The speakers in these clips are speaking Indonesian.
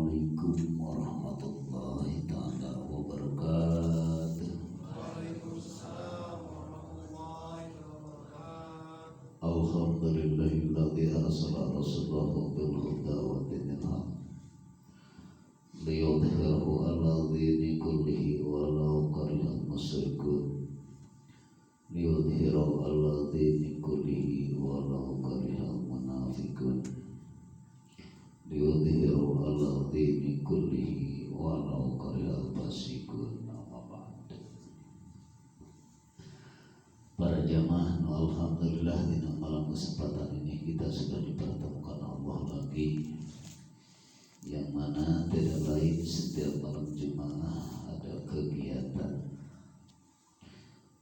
Assalamualaikum warahmatullahi ta'ala wabarakatuh. Alhamdulillahilladzi arsala rasulahu bil huda wa dinil haq liyudhhirahu 'ala dini kullihi walau karihal musyrikun. Liyudhhirahu 'ala dini kullihi walau karihal munafiqun. Liyudhhirahu 'ala dini kullihi walau karihal fasiqun. Para jamaah, alhamdulillah di malam kesempatan ini kita sudah dipertemukan Allah lagi, yang mana tidak lain setiap malam Jumat ada kegiatan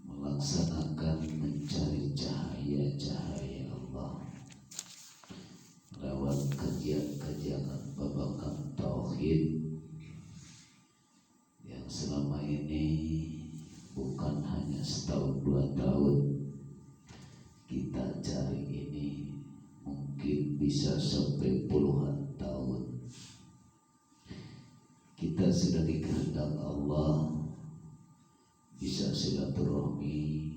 melaksanakan mencari cahaya-cahaya Allah lewat kajian-kajian babakan tauhid yang selama ini bukan hanya setahun 2 tahun kita cari ini, mungkin bisa sampai puluhan tahun. Kita sudah dikehendak Allah bisa silaturahmi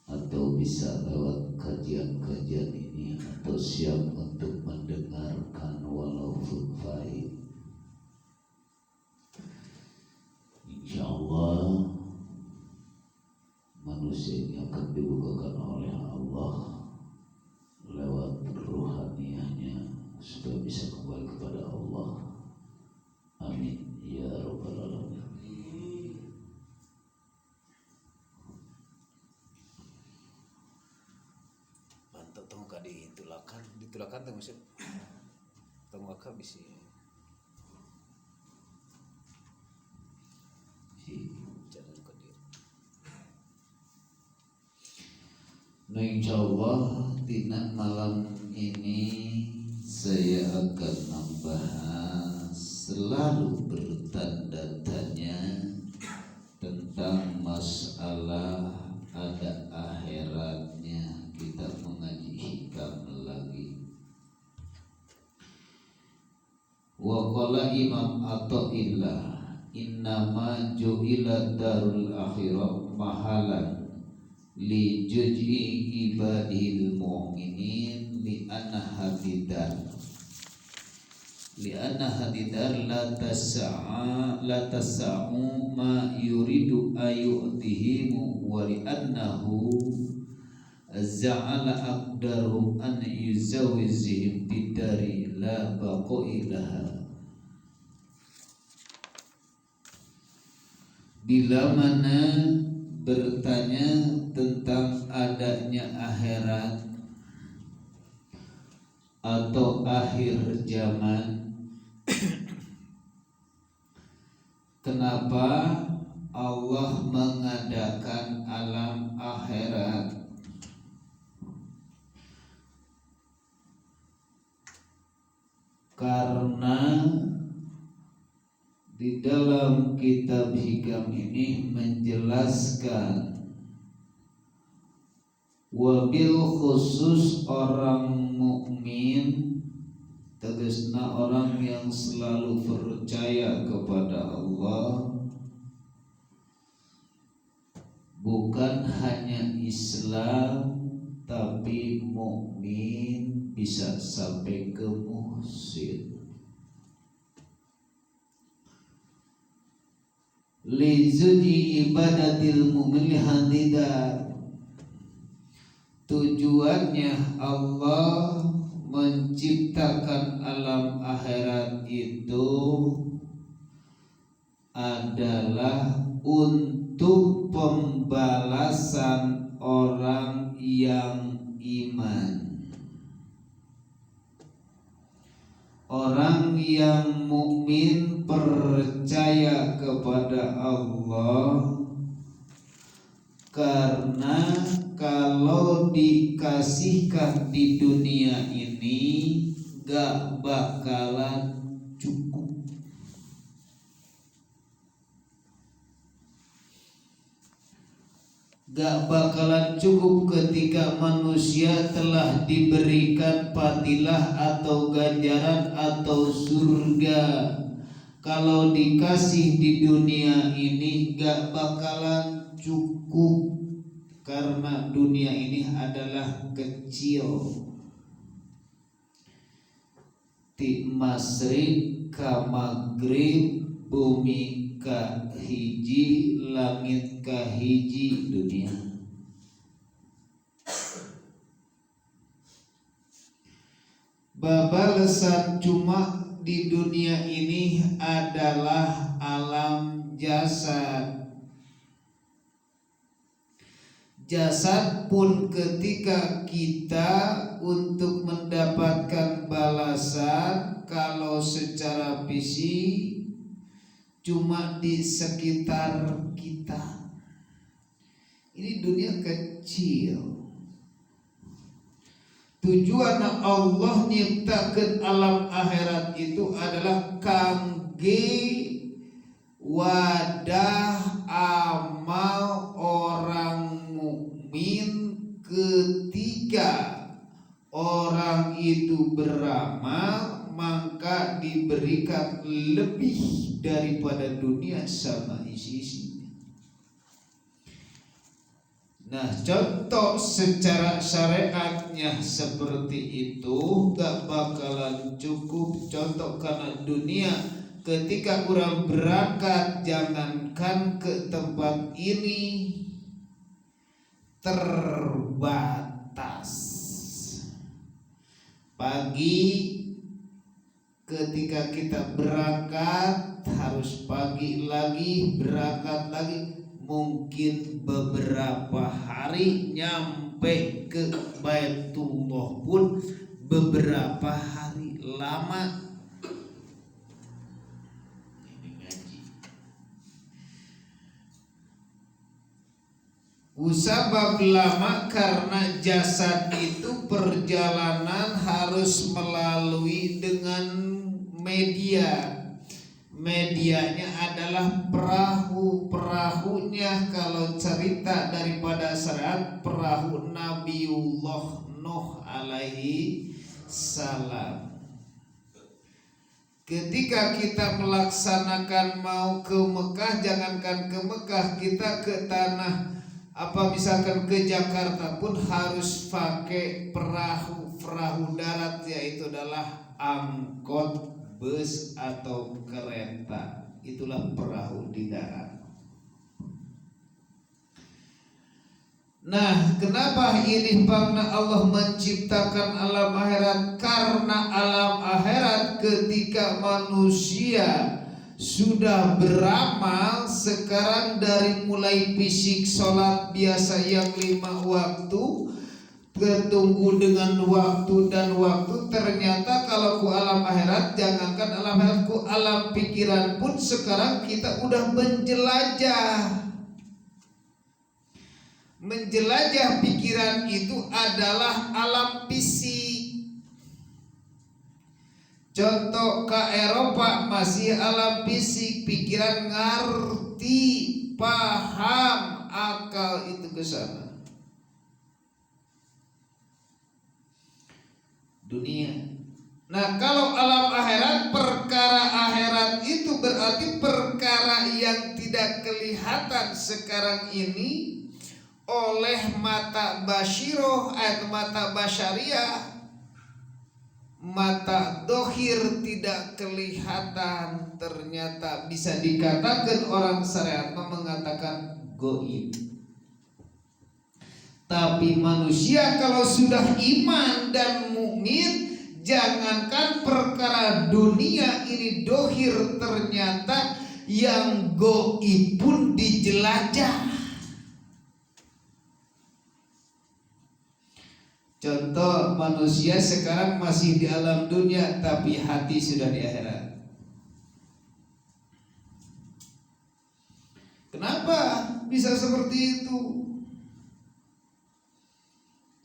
atau bisa lewat kajian-kajian ini, atau siap untuk mendengarkan walaupun faid. Insyaallah manusia ini akan dibukakan oleh Allah lewat ruhaniyahnya supaya bisa kembali kepada Allah. Amin ya rabbal alamin. Mantap tong ka ditulakan tong maksud tong ka bisi jalan ke dia. Nah, insyaallah tina malam ini saya akan membahas selalu bertanda tanya tentang masalah ada akhiratnya. Kita mengaji hikam lagi. Wa qala Imam Athaillah, innama ju'ila darul akhirah mahalan li juj'i ibadil mu'minin li anna hadidar la tasa'u ma yuridu ayu'tihimu wa li annahu za'ala aqdaruhum an yuzawizihim bidari la baqa'ilaha. Bila mana bertanya tentang adanya akhirat atau akhir zaman, kenapa Allah mengadakan alam akhirat? Karena di dalam kitab hikam ini menjelaskan wabil khusus orang mukmin, tegasna orang yang selalu percaya kepada Allah, bukan hanya Islam tapi mukmin bisa sampai ke muhsin. Lizudi ibadatil mu'min hadidar, tujuannya Allah menciptakan alam akhirat itu adalah untuk pembalasan orang yang iman. Orang yang mukmin percaya kepada Allah, karena kalau dikasihkan di dunia ini gak bakalan cukup. gak bakalan cukup ketika manusia telah diberikan fadilah atau ganjaran atau surga. Kalau dikasih di dunia ini gak bakalan cukup, karena dunia ini adalah kecil. Ti masrik ka maghrib, bumi ka hiji, langit ka hiji dunia. Babalesan cuma di dunia ini adalah alam jasad. Jasad pun ketika kita untuk mendapatkan balasan, kalau secara fisik cuma di sekitar kita. Ini dunia kecil. Tujuan Allah nyiptakan alam akhirat itu adalah kangge wadah amal orang mukmin ketika orang itu beramal, maka diberikan lebih daripada dunia sama isi-isinya. Nah, contoh secara syariatnya seperti itu gak bakalan cukup. Contoh karena dunia ketika orang berangkat, jangankan ke tempat ini, terbatas. Pagi ketika kita berangkat harus pagi lagi, berangkat lagi, mungkin beberapa hari nyampe ke Baitullah pun beberapa hari lama. Usabab lama karena jasad itu perjalanan harus melalui dengan media. Medianya adalah perahu. Perahunya kalau cerita daripada syariat, perahu Nabiullah Nuh alaihi salam. Ketika kita melaksanakan mau ke Mekah, jangankan ke Mekah, kita ke tanah misalkan ke Jakarta pun harus pakai perahu darat, yaitu adalah angkot, bus atau kereta. Itulah perahu di darat. Nah, kenapa ini karena Allah menciptakan alam akhirat? Karena alam akhirat ketika manusia sudah beramal, sekarang dari mulai fisik sholat biasa yang 5 waktu, ketunggu dengan waktu dan waktu, ternyata kalau ku alam akhirat, jangankan alam akhirat, ku alam pikiran pun sekarang kita udah menjelajah. Menjelajah pikiran itu adalah alam fisik. Contoh ke Eropa masih alam fisik, pikiran ngerti, paham, akal itu ke sana. Dunia. Nah, kalau alam akhirat, perkara akhirat itu berarti perkara yang tidak kelihatan sekarang ini oleh mata basyiroh atau mata basyariah. Mata dohir tidak kelihatan, ternyata bisa dikatakan orang syariat mengatakan goib. Tapi manusia kalau sudah iman dan mukmin, jangankan perkara dunia ini dohir, ternyata yang goib pun dijelajah. Contoh, manusia sekarang masih di alam dunia, tapi hati sudah di akhirat. Kenapa bisa seperti itu?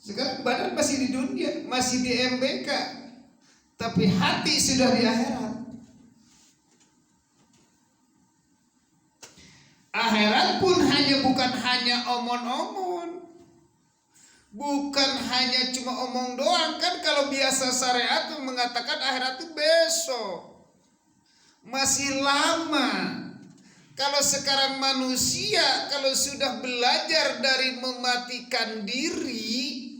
Sekarang badan masih di dunia, masih di MBK, tapi hati sudah di akhirat. Akhirat pun pun bukan hanya omong-omong, bukan hanya cuma omong doang. Kan kalau biasa syariat mengatakan akhirat itu besok, masih lama. Kalau sekarang manusia kalau sudah belajar dari mematikan diri,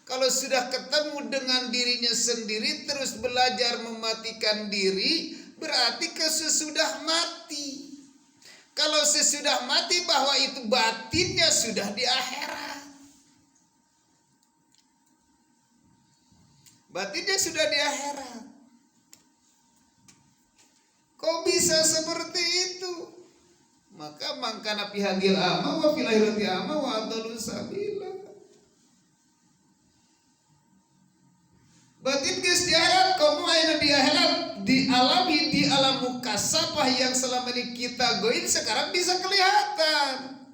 kalau sudah ketemu dengan dirinya sendiri terus belajar mematikan diri, berarti sesudah mati. Kalau sesudah mati bahwa itu batinnya sudah di akhirat. Batinnya sudah di akhirat. Kok bisa seperti itu? Maka mangkana pihagil ama wa fil akhirati ama wa adallu sabila. Batin geus di akhirat, kamu ayeuna di akhirat, dialami di alam mukasafah yang selama ini kita goin sekarang bisa kelihatan.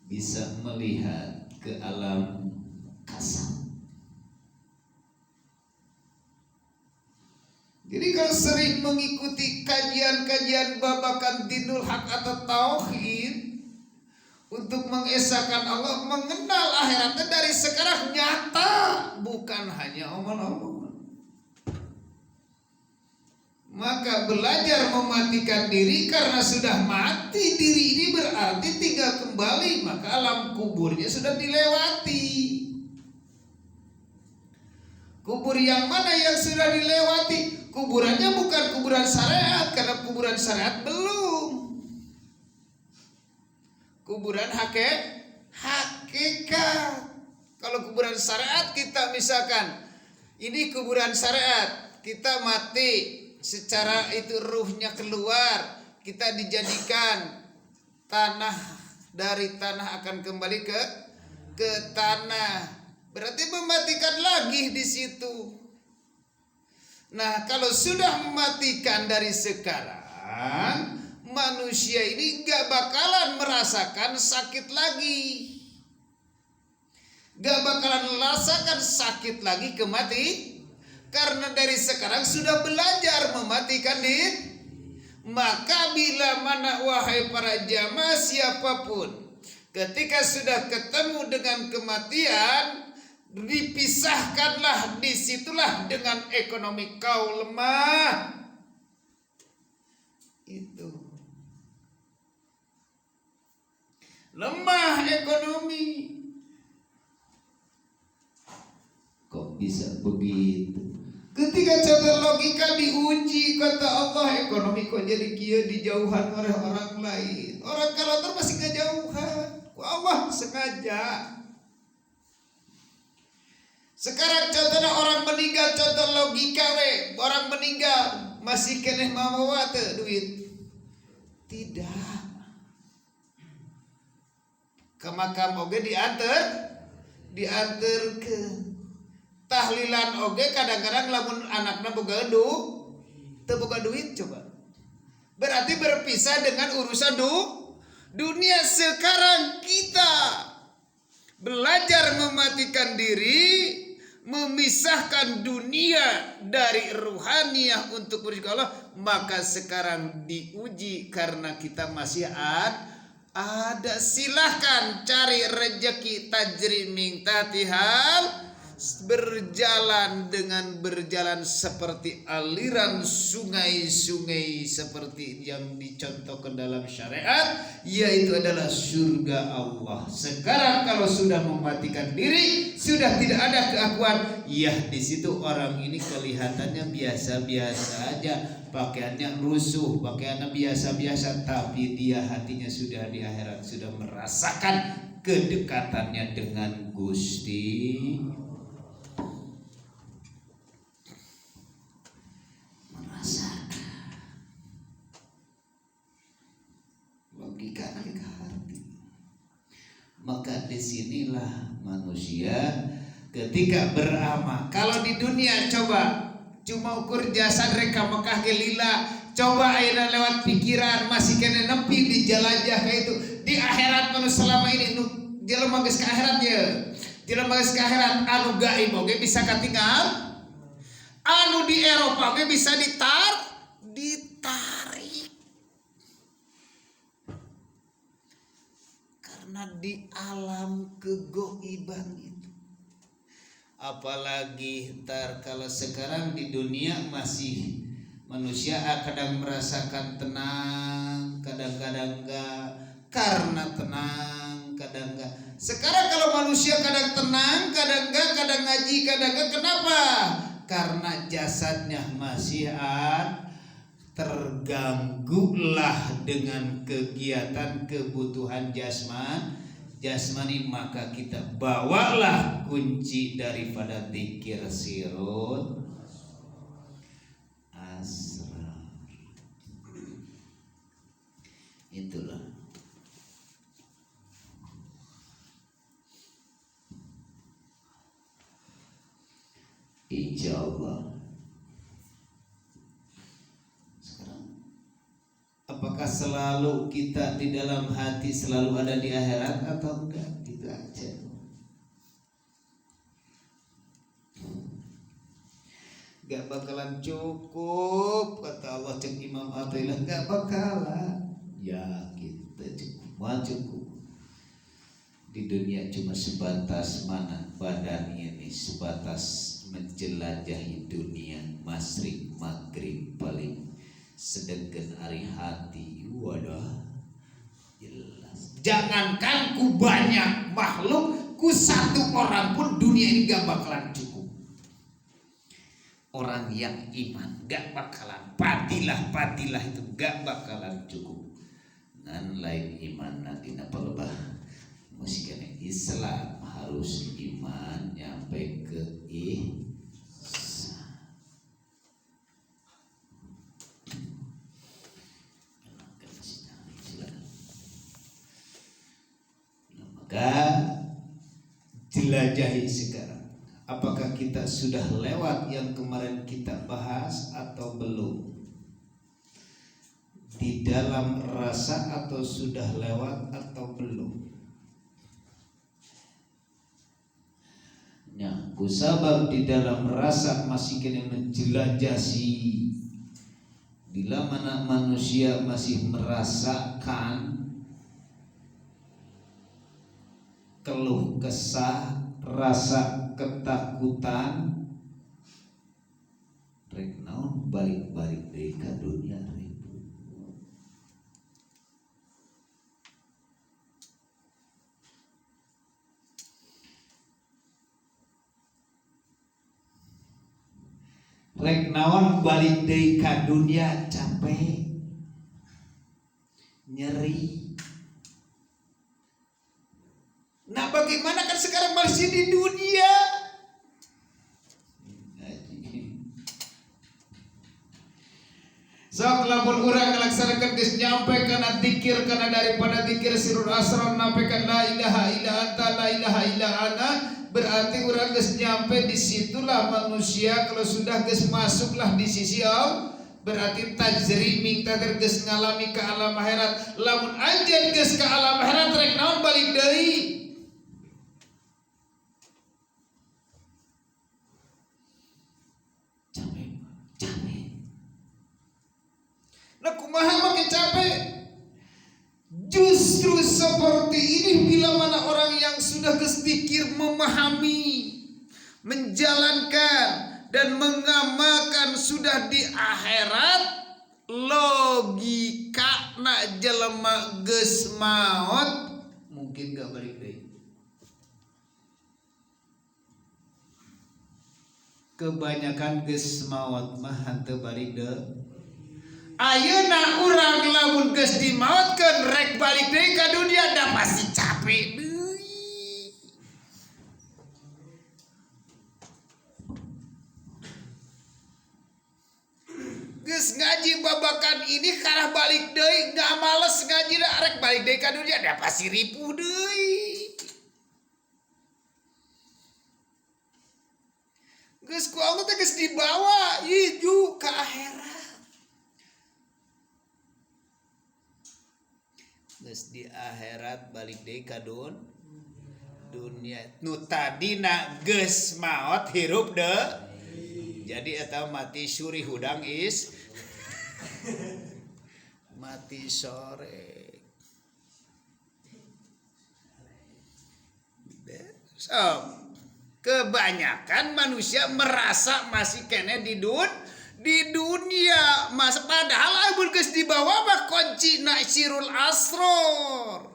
Bisa melihat ke alam kasaf. Jadi kalau sering mengikuti kajian-kajian babakan dinul haq atau tauhid untuk mengesahkan Allah, mengenal akhiratnya dari sekarang nyata, bukan hanya omong-omong. Maka belajar mematikan diri karena sudah mati diri ini berarti tinggal kembali, maka alam kuburnya sudah dilewati. Kubur yang mana yang sudah dilewati? Kuburannya bukan kuburan syariat, karena kuburan syariat belum. Kuburan hakikat. Kalau kuburan syariat kita misalkan, ini kuburan syariat, kita mati, secara itu ruhnya keluar, kita dijadikan tanah, dari tanah akan kembali ke tanah. Berarti mematikan lagi di situ. Nah, kalau sudah mematikan dari sekarang, manusia ini gak bakalan merasakan sakit lagi. Gak bakalan merasakan sakit lagi kematian. Karena dari sekarang sudah belajar mematikan diri. Maka bila mana wahai para jamaah siapapun, ketika sudah ketemu dengan kematian, dipisahkanlah, disitulah dengan ekonomi kau lemah. Itu lemah ekonomi. Kok bisa begitu? Ketika cara logika diuji, kata Allah, ekonomi kok jadi kia dijauhan oleh orang lain. Orang kalau masih kejauhan, Allah sengaja. Sekarang contohnya orang meninggal, contoh logika orang meninggal masih keneh mawa duit. Tidak. Ke makam oge diantar ke tahlilan oge kadang-kadang lamun anakna boga teu boga duit coba. Berarti berpisah dengan urusan dunia. Sekarang kita belajar mematikan diri, memisahkan dunia dari ruhaniyah untuk berzikir Allah, maka sekarang diuji karena kita masih ada. Silahkan cari rejeki tajri min tatihal, berjalan seperti aliran sungai-sungai seperti yang dicontohkan dalam syariat, yaitu adalah surga Allah. Sekarang kalau sudah mematikan diri, sudah tidak ada keakuan, ya di situ orang ini kelihatannya biasa-biasa aja, pakaiannya lusuh, pakaiannya biasa-biasa, tapi dia hatinya sudah di akhirat, sudah merasakan kedekatannya dengan Gusti. Logika hati. Maka disinilah manusia ketika beramal. Kalau di dunia coba cuma ukur jasa reka Mekah gelila, coba ayeuna lewat pikiran masih kena nepi di jelajah kayak itu. Di akhirat manusia selama ini jelema geus ka akhirat ya. Jelema geus ka akhirat anu gaib oge bisa katinggal. Anu di Eropa oge bisa ditarik. di alam kegoiban itu. Apalagi kalau sekarang di dunia masih manusia kadang merasakan tenang, kadang-kadang enggak, karena tenang, kadang enggak. Sekarang kalau manusia kadang tenang, kadang enggak, kadang ngaji, kadang enggak, kenapa? Karena jasadnya masih terganggulah dengan kegiatan kebutuhan jasmani, maka kita bawalah kunci daripada zikir sirut asrar. Itulah insyaallah. Sekarang apakah selalu kita di dalam hati selalu ada di akhirat atau enggak? Gitu aja. Gak bakalan cukup kata Allah cek Imam Athaillah, gak bakalan. Ya kita cukup. Di dunia cuma sebatas mana badan ini, sebatas menjelajahi dunia masyrik maghrib paling sedangkan hari hati wadah jelas. Jangankan ku banyak makhluk, ku satu orang pun dunia ini gak bakalan cukup. Orang yang iman gak bakalan, padilah itu gak bakalan cukup. Nan lain iman nanti napa lebah. Meskipun Islam harus iman nyampe ke ihsan. Maka jelajahi sekarang. Apakah kita sudah lewat yang kemarin kita bahas atau belum? Di dalam rasa atau sudah lewat atau belum? Ya, kusabab di dalam rasa masih kena menjelajahi. Bila mana manusia masih merasakan keluh kesah, rasa ketakutan, rek naon balik-balik deui ka dunia ribu. Rek naon balik deui ka dunia, capek, nyeri. Nah bagaimana kan sekarang masih di dunia? Sok lamun urang ngalaksanakeun geus nyampe kana zikir, kana daripada zikir sirul asrar nampaikan la ilaha illa anta la ilaha illa ana, berarti urang geus nyampe di situlah manusia kalau sudah geus masuklah di sisi Allah, berarti tajri mingta geus ngalami ke alam akhirat. Lamun anjeun geus ka alam akhirat rek naon balik deui. Nah kumaha makin capek. Justru seperti ini bila mana orang yang sudah kesdikir memahami, menjalankan dan mengamalkan sudah di akhirat, logika nak jelema geus maot mungkin gak balik deui. Kebanyakan geus maot mah henteu balik deui. Ayeuna urang lamun geus dimaotkeun rek balik deui ka dunia da pasti capek deui. Geus ngaji babakan ini karah balik deui, gak males ngaji da rek balik deui ka dunia da pasti ripuh deui. Geus ku Allah teh geus dibawa ieu ka akhirat. Geus di akhirat balik deui ka dunia. Nu tadina geus maot hirup deui. Jadi eta mati suri hudang is mati sore. So, kebanyakan manusia merasa masih kene di dunia mas, padahal abul geus di bawah mah kunci naisirul asror.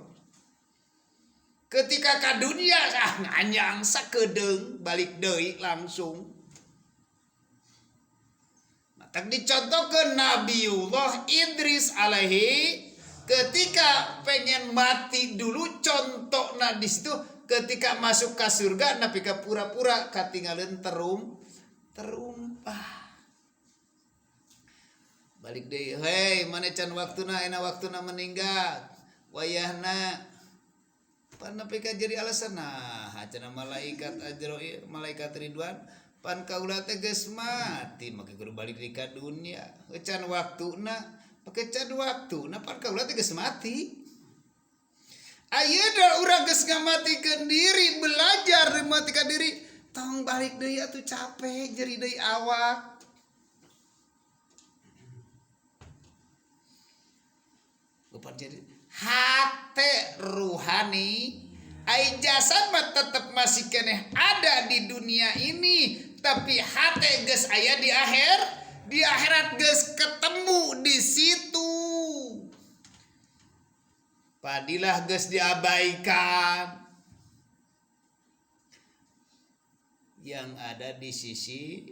Ketika ka dunia nganyang sakedeung balik deui langsung. Tak dicontohkan Nabiullah Idris alaihi ketika pengen mati dulu, contohna di situ ketika masuk ke surga napi ka pura-pura katinggalin terumpah. Balik deui, hei mana can waktuna enak waktuna meninggal. Wayahna pan napi ka jadi alasan nah cenah malaikat ajroi malaikat ridwan pan kaula teh geus mati make kudu balik deui ka dunia. Can waktuna pake can waktuna pan kaula teh geus mati. Ayeuna urang geus ngamatikeun diri, belajar matikan diri, tong balik deui atuh capek jadi deui awak. Bukan jadi hate ruhani, ai jasad mah tetap masih keneh ada di dunia ini, tapi hate geus aya di akhirat geus ketemu di situ. Padilah geus diabaikan. Yang ada di sisi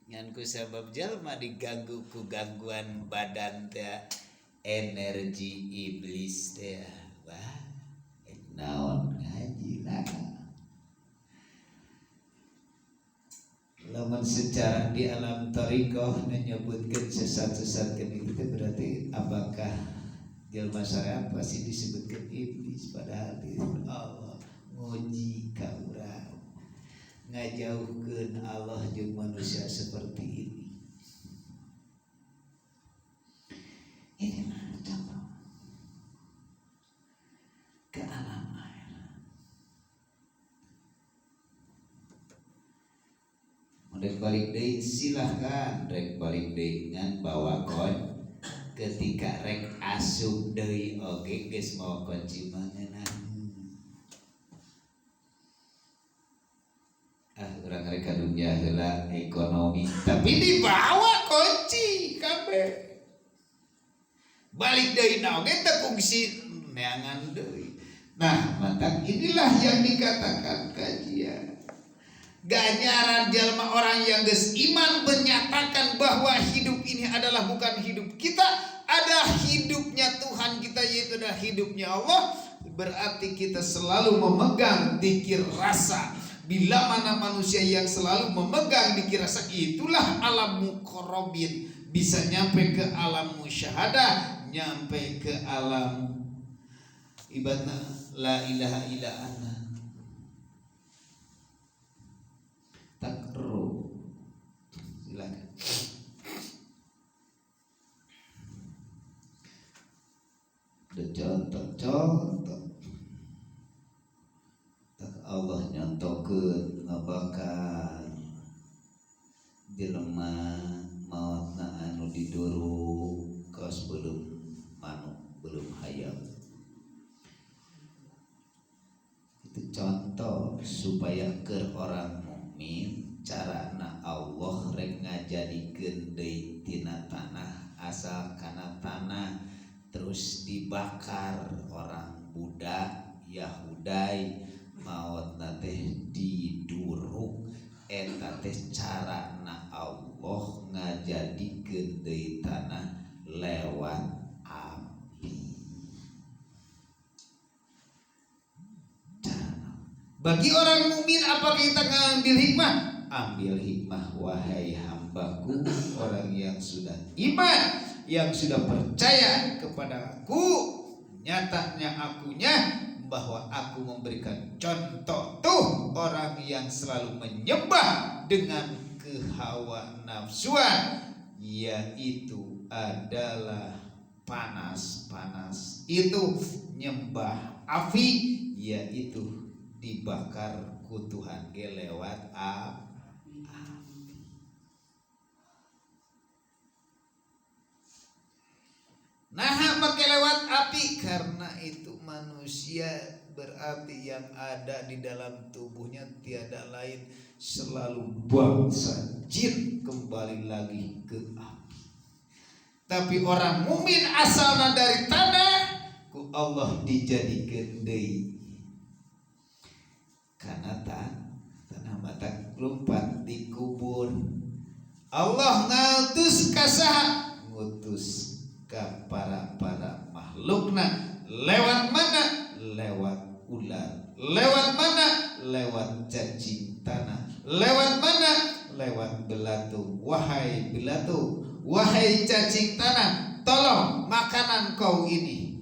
ngan ku sabab jalma diganggu ku gangguan badan teh energi iblis teh wah naon ngaji lah. Lamun secara di alam tariqah menyebutkan sesat-sesatkan itu berarti apakah jalma syariat pasti disebutkan iblis, padahal Allah nguji ka urang ngajauhkeun Allah jeung manusia seperti ini. Ini mah contoh ke alam akhirat. Rek balik deui silahkan rek balik deui ngan bawa kon ketika rek asup deui oge geus mawa kunci mangeunah. Urang rek ka dunia heula ekonomi tapi dibawa kunci kabeh. Balik deui na oge teu kungsi neangan deui. Nah, mantap inilah yang dikatakan kajian. Ganjaran jalma orang yang geus iman menyatakan bahwa hidup ini adalah bukan hidup kita, ada hidupnya Tuhan kita, yaitu adalah hidupnya Allah. Berarti kita selalu memegang dzikir rasa. Bila mana manusia yang selalu memegang dzikir rasa, itulah alam muqarrabin, bisa nyampe ke alam musyahadah, nyampe ke alam ibadah la ilaha illa anta. Takru silakan. Contoh Allah nyontokeun ngabakan jelema maotna anu diduru kaos belum manuk belum hayam. Itu contoh supaya ke orang mukmin carana Allah rek ngajadikeun deui tina tanah asal kana tanah terus dibakar orang Buddha Yahudai maotna teh diduruk eta teh carana Allah ngajadikeun deui tanah lewat api. Bagi orang mukmin apa kita ngambil hikmah? Ambil hikmah wahai hambaku orang yang sudah iman, yang sudah percaya kepada aku, nyatanya akunya bahwa aku memberikan contoh tuh orang yang selalu menyembah dengan kehawa nafsuan, yaitu adalah panas itu nyembah api, yaitu dibakar ku Tuhan ge lewat api. Nah make lewat api karena itu manusia berarti yang ada di dalam tubuhnya tiada lain selalu bangsa jin kembali lagi ke api. Tapi orang mukmin asalnya dari tanah ku Allah dijadikan deui karena tanah mata lumpat dikubur. Allah ngutus ka saha? Ngutus ka para makhlukna lewat mana? Lewat ular. Lewat mana? Lewat cacing tanah. Lewat mana? Lewat belatu. Wahai belatu, wahai cacing tanah, tolong makanan kau ini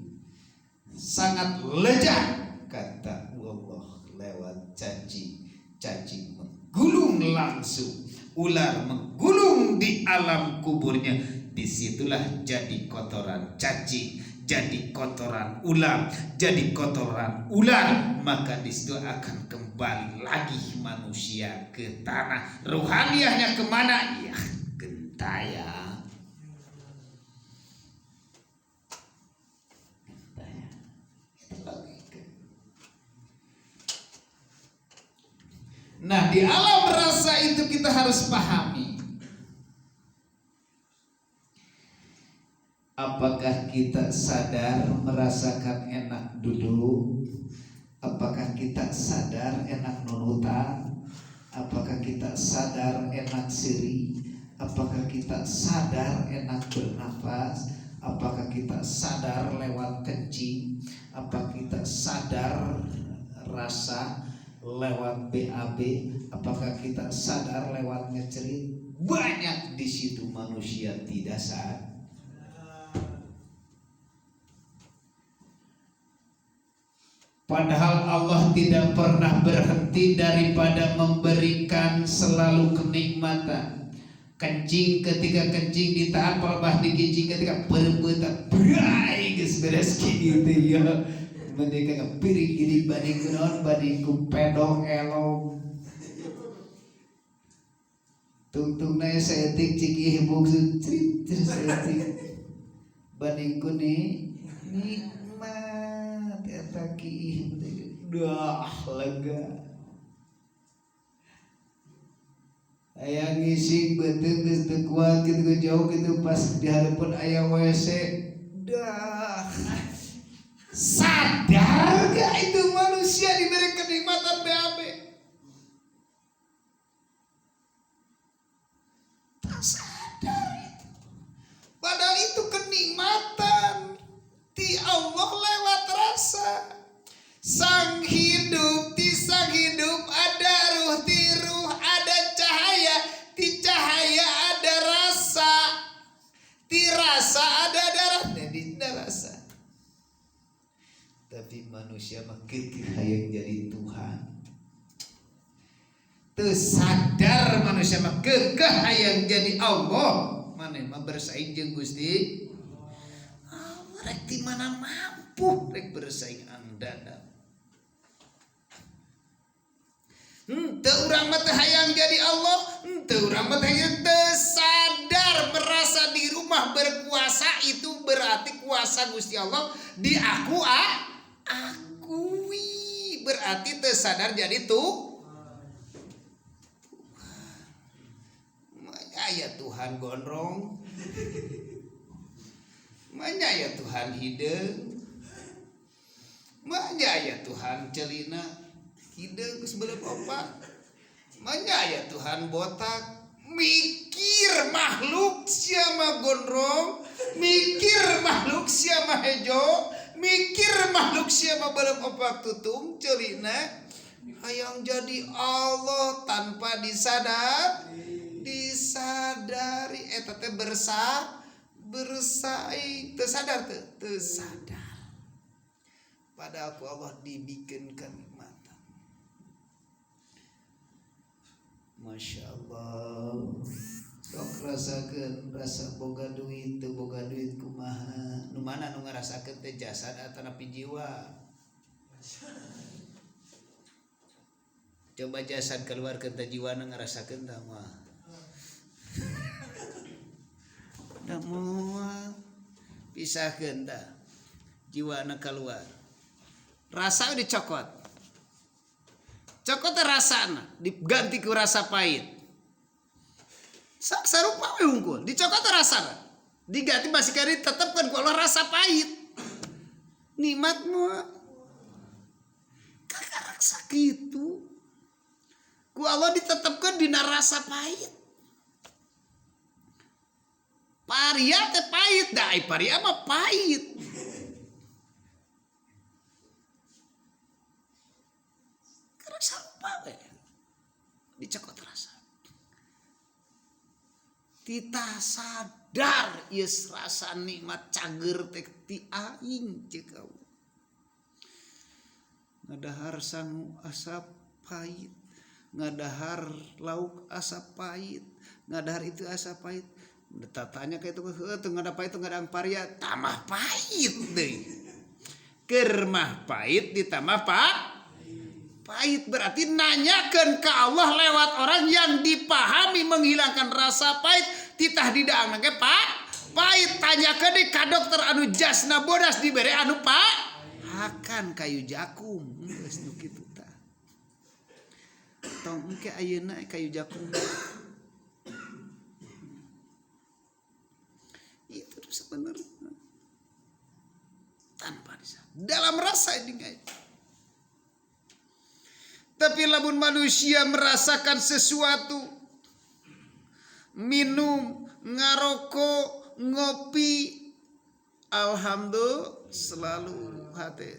sangat lezat, kata Allah. Lewat cacing menggulung langsung, ular menggulung di alam kuburnya. Disitulah jadi kotoran cacing, jadi kotoran ular, jadi kotoran ular. Maka disitu akan kembali lagi manusia ke tanah. Ruhaniahnya kemana? Ya gentaya. Nah, di alam rasa itu kita harus pahami. Apakah kita sadar merasakan enak duduk? Apakah kita sadar enak nunutan? Apakah kita sadar enak siri? Apakah kita sadar enak bernafas? Apakah kita sadar lewat kencing? Apakah kita sadar rasa lewat BAB? Apakah kita sadar lewat ngecerit? Banyak di situ manusia tidak sadar. Padahal Allah tidak pernah berhenti daripada memberikan selalu kenikmatan. Kencing ketika kencing ditahan, palbah dikencing ketika perbuatan berai geus beres kieu teh ya. Mendeka piring gini banding kunaon banding ku pedong elong. Tungtungna saeutik ciki hibuk crit saeutik. Banding ku ni nikmat eta ki dah lega. Aya ngising beuteung geus teu kuat kitu jauh kitu pas di hareupeun aya WC dah. Sadar gak itu manusia diberi kenikmatan BAB? Tak sadar itu. Padahal itu kenikmatan di Allah lewat rasa. Sang hidup, di sang hidup ada ruh, di ruh ada cahaya, di cahaya ada rasa, di rasa ada darahnya, di rasa. Tapi manusia makin hayang jadi Tuhan. Teu sadar manusia mah kekeh hayang jadi Allah. Maneh mah bersaing jeung Gusti Allah. Rek di mana mampu rek bersaing andana. Teu urang mah teu hayang jadi Allah, teu urang mah teu sadar merasa di rumah berkuasa itu berarti kuasa Gusti Allah akui, berarti teu sadar jadi Manya Tuhan gondrong, manya ya Tuhan hideung, manya ya Tuhan celina hideung geus beuleum opat, manya ya Tuhan botak. Mikir makhluk siapa gondrong, mikir makhluk siapa hejo, mikir makhluk siapa belum opak tutung celina hayang jadi Allah tanpa disadari eta teh bersaing teu sadar. Padahal ku Allah dibikin kenikmatan. Masya Allah. Sok rasakeun rasa boga duit teu boga duit kumaha. Nu mana nu ngarasakeun teh jasad atau napi jiwa? Coba jasad keluarkeun teh jiwa nu ngarasakeun tah moal. Da moal. pisahkeun tah jiwana keluar rasa dicokot teh rasana diganti ku rasa pahit sarupa we hungkul dicokot teh rasana diganti masih kali tetepkeun ku Allah rasa pahit nikmat mah kakarak sakitu ku Allah ditetepkeun dina rasa pahit paria teh pahit da ai paria mah pahit karena sarupa we dicokot rasa tita sadar yes rasa nikmat cager teh ti aing ceuk kau ngadahar sangu asap pahit ngadahar lauk asap pahit ngadahar itu asap pahit tatanya kayak itu teu ngada pahit teu ngada paria tamah pahit deui keur mah pahit ditambah pahit berarti nanyakeun ka Allah lewat orang yang dipahami menghilangkan rasa pahit titah didaang ge pahit tanyakeun di ka dokter anu jasna bodas dibere anu akan kayu jakum geus nu kitu tah tong engke ayeuna kayu jakum itu sebenarnya tanpa disadari dalam rasa ini. Tapi lamun manusia merasakan sesuatu minum ngarokok ngopi alhamdulillah selalu hati